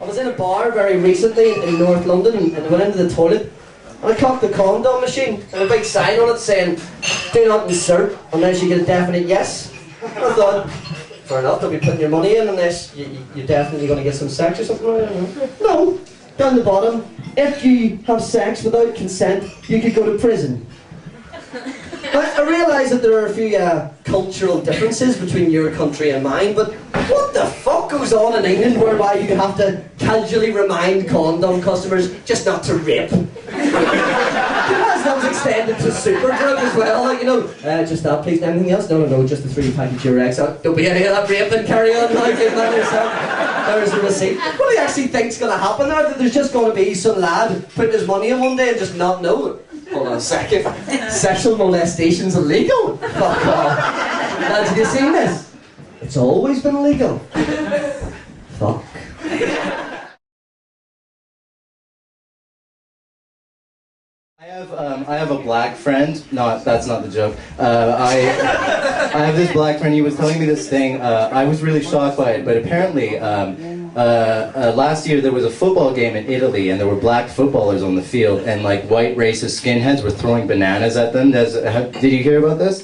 I was in a bar very recently in North London and I went into the toilet and I cocked the condom machine and a big sign on it saying, "Do not insert unless you get a definite yes." I thought, fair enough, don't be putting your money in unless you're definitely going to get some sex or something like that. No, down the bottom, if you have sex without consent, you could go to prison. I realise that there are a few cultural differences between your country and mine, but what the fuck goes on in England whereby you have to casually remind condom customers just not to rape? That was extended to Superdrug as well, like, you know, just that please, anything else? No, just the 3-pack Durex. Don't be any of that raping, carry on, now give that yourself. There's the receipt. What do you actually think's going to happen there? That there's just going to be some lad putting his money in one day and just not know? Hold on a second. Sexual molestation's illegal? Fuck off. Lads, have you seen this? It's always been illegal. Fuck. I have a black friend. No, that's not the joke. I have this black friend. He was telling me this thing. I was really shocked by it, but apparently last year there was a football game in Italy and there were black footballers on the field and like white racist skinheads were throwing bananas at them. Did you hear about this?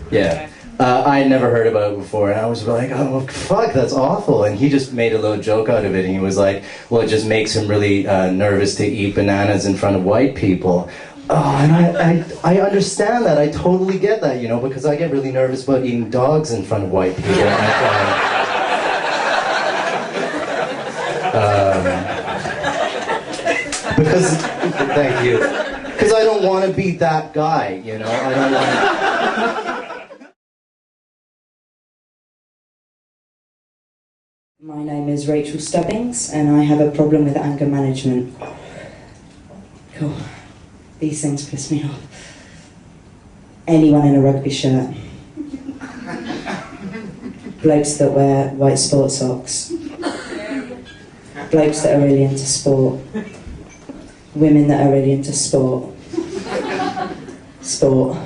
Yeah. I had never heard about it before and I was like, oh fuck, that's awful. And he just made a little joke out of it and he was like, well, it just makes him really nervous to eat bananas in front of white people. Oh, and I understand that. I totally get that, you know, because I get really nervous about eating dogs in front of white people. Because, thank you. Because I don't want to be that guy, you know. I don't want to. My name is Rachel Stubbings and I have a problem with anger management. Cool. These things piss me off. Anyone in a rugby shirt. Blokes that wear white sports socks. Blokes that are really into sport. Women that are really into sport. Sport.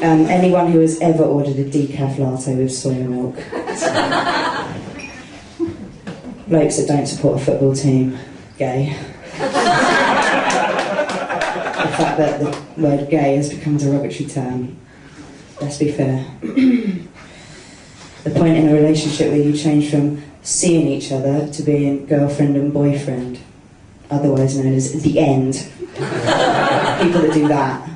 Anyone who has ever ordered a decaf latte with soy milk. Blokes that don't support a football team. Gay. The fact that the word gay has become a derogatory term. Let's be fair. The point in a relationship where you change from seeing each other to being girlfriend and boyfriend, otherwise known as the end. People that do that.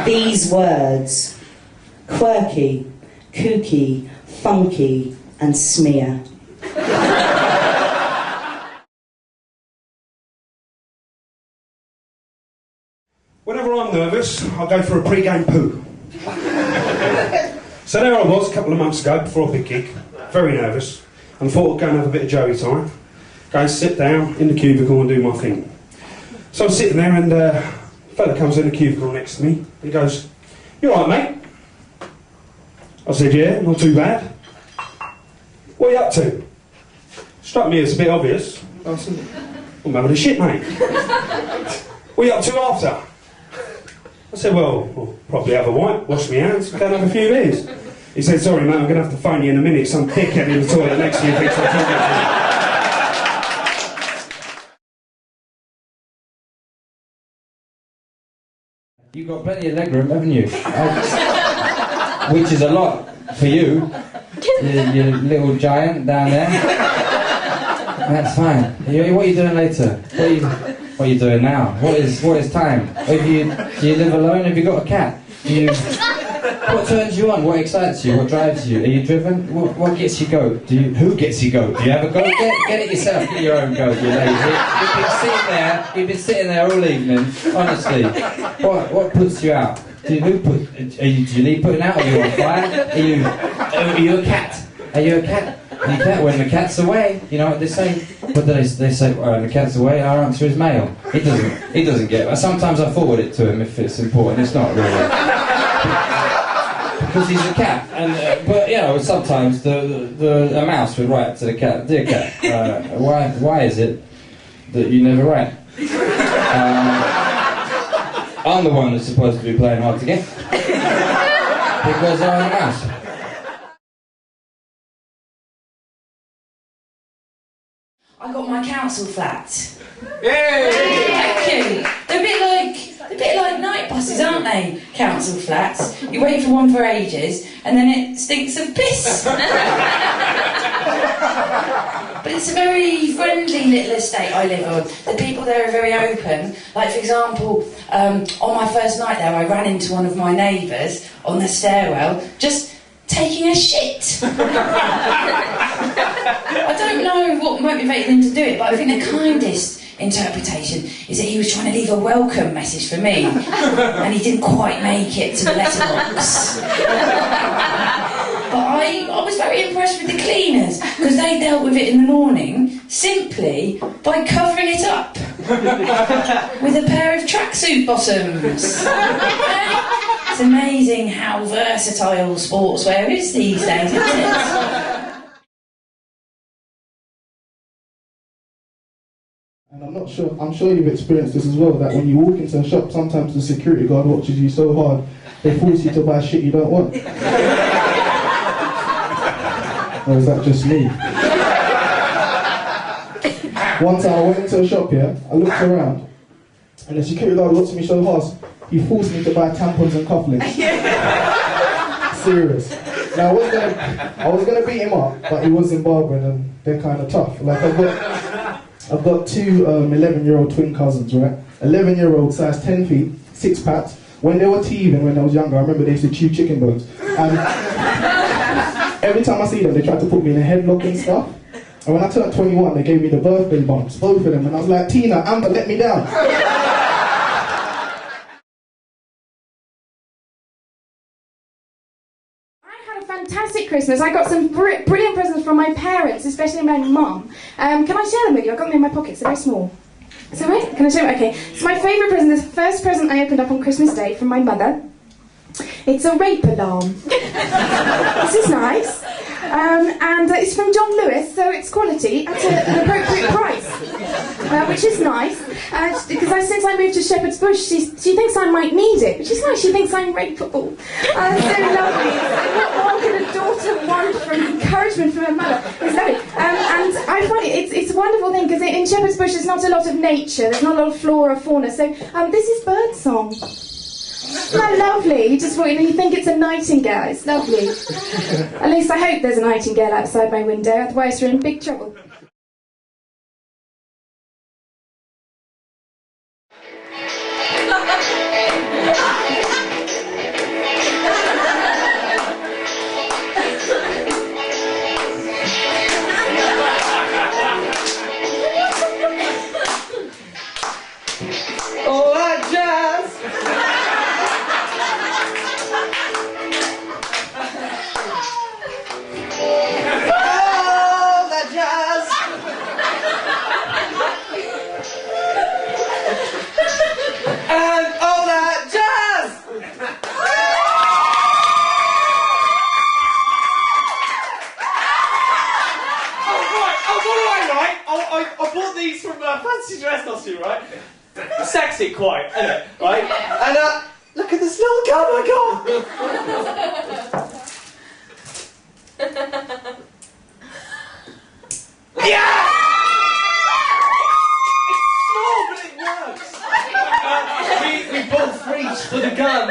These words, quirky, kooky, funky, and smear. Whenever I'm nervous, I go for a pre-game poo. So there I was a couple of months ago before a big gig, very nervous, and thought I'd go and have a bit of Joey time. Go and sit down in the cubicle and do my thing. So I'm sitting there and a fella comes in the cubicle next to me. He goes, "You alright, mate?" I said, "Yeah, not too bad." "What are you up to?" Struck me as a bit obvious. I said, "I'm having a shit, mate." "What are you up to after?" I said, well, I'll probably have a wipe, wash my hands, go and have a few beers. He said, "Sorry mate, I'm going to have to phone you in a minute. Some dickhead in the toilet next to you thinks I'm talking to you." You've got plenty of leg room, haven't you? Which is a lot for you. You little giant down there. That's fine. What are you doing later? What are you doing now? What is time? Do you live alone? Have you got a cat? What turns you on? What excites you? What drives you? Are you driven? What gets you goat? Who gets you goat? Do you have a goat? Get it yourself. Get your own goat, you lazy. You've been sitting there all evening. Honestly, what puts you out? Do you need putting out? Are you on fire? Are you a cat? Are you a cat? You can't, when the cat's away, you know what they say? What do they say? The cat's away, our answer is male. He doesn't get it. Sometimes I forward it to him if it's important. It's not really. Because he's a cat. But, you know, sometimes a mouse would write to the cat, "Dear cat, why is it that you never write?" I'm the one that's supposed to be playing hard to get. Because I'm a mouse. I got my council flat. Yay! Thank you. They're a bit like night buses, aren't they? Council flats. You wait for one for ages, and then it stinks of piss. But it's a very friendly little estate I live on. The people there are very open. Like, for example, on my first night there, I ran into one of my neighbours on the stairwell, just taking a shit. I don't know what motivated him to do it, but I think the kindest interpretation is that he was trying to leave a welcome message for me, and he didn't quite make it to the letterbox. But I was very impressed with the cleaners, because they dealt with it in the morning simply by covering it up with a pair of tracksuit bottoms. It's amazing how versatile sportswear is these days, isn't it? And I'm sure you've experienced this as well, that when you walk into a shop, sometimes the security guard watches you so hard, they force you to buy shit you don't want. Or is that just me? One time I went into a shop here, I looked around, and the security guard looked at me so hard, he forced me to buy tampons and cufflinks. Serious. Now I was gonna beat him up, but he was Zimbabwean and they're kind of tough. Like I've got two 11-year-old twin cousins, right? 11-year-old, size 10 feet, 6 packs. When they were teething, when I was younger, I remember they used to chew chicken bones. And every time I see them, they tried to put me in a headlock and stuff. And when I turned 21, they gave me the birthday bumps, both of them. And I was like, Tina, Amber, let me down. Fantastic Christmas. I got some brilliant presents from my parents, especially my mum. Can I share them with you? I've got them in my pockets, they're very small. So right? Can I show them? Okay. So my favourite present, the first present I opened up on Christmas Day from my mother. It's a rape alarm. This is nice. And it's from John Lewis, so it's quality at an appropriate price, which is nice. Because since I moved to Sheperds Bush, she thinks I might need it, which is nice. She thinks I'm rapeable. So lovely. What more can a daughter want from encouragement from her mother? It's lovely. And I find it's a wonderful thing, because in Sheperds Bush there's not a lot of nature, there's not a lot of flora, fauna. So this is bird song. Isn't that lovely? You think it's a nightingale. It's lovely. At least I hope there's a nightingale outside my window, otherwise we're in big trouble. Oh, that jazz! Oh, that jazz! And oh, that jazz! I bought these from Fancy Dress Costume, right? Sexy, quite, isn't it? Right? And look at this little gun I got! Yeah! It's small, but it works. We both reached for the gun.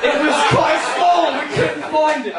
It was quite small, we couldn't find it.